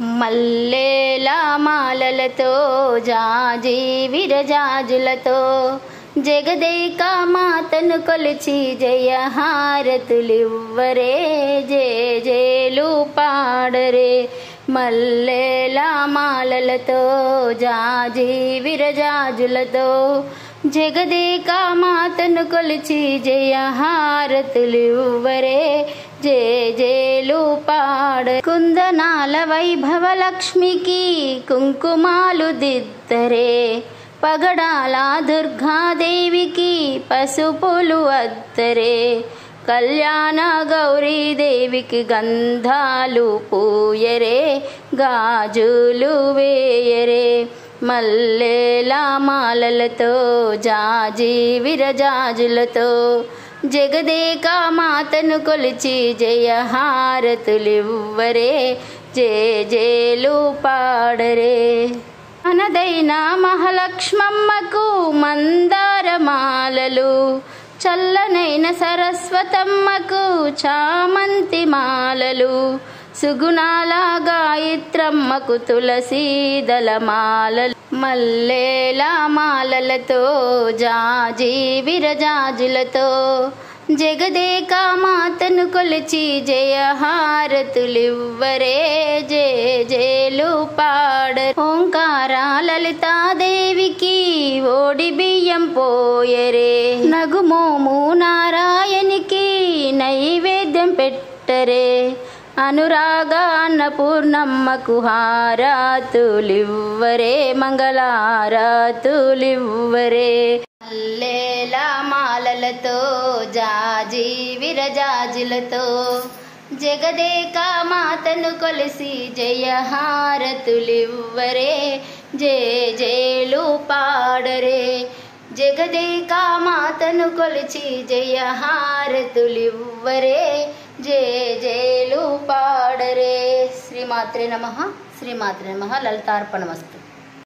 మల్లేల మాలలతో జాజి విరజాజులతో జగదేక మాతను కొలిచి జయహారతులివ్వరే, జేజేలు పాడరే. మల్లేల మాలలతో జాజి విరజాజులతో జగదేక మాతను కొలిచి జయహారతులివ్వరే, జేజేలు పాడ. కుందనాల వైభవ లక్ష్మికి కుంకుమాలు దిద్దరే, పగడాల దుర్గాదేవికి పసుపులు అద్దరే, కళ్యాణ గౌరీదేవికి గంధాలు పూయరే, గాజులు వేయరే. మల్లేల మాలలతో జాజి విరజాజులతో జగదేక మాతను కొలిచి జయహారతులివ్వరే, జేజేలు పాడరే. మనదైన మహాలక్ష్మమ్మకు మందార మాలలు, చల్లనైన సరస్వతమ్మకు చామంతి మాలలు, సుగుణాల గాయత్రమ్మకు తులసీదళ మాలలు. మల్లేల మాలలతో జాజి విరజాజులతో జగదేక మాతను కొలిచి జయహారతులివ్వరే, జేజేలు పాడ. ఓంకార లలితాదేవికి ఓడి బియ్యం పోయరే, నగుమోము నారాయణికి నైవేద్యం పెట్టరే, అనురాగ అన్నపూర్ణమ్మకు హారతులివ్వరే, మంగళహారతులివ్వరే. మల్లేల మాలలతో జాజి విరజాజులతో జగదేక మాతను కొలిసి జయహారతులివ్వరే, జేజేలు పాడరే. జగదేక మాతను కొలిచి జయహారతులివ్వరే, జేజేలు పాడరే. శ్రీమాత్రే నమః, శ్రీమాత్రే నమః. లలితార్పణమస్తు.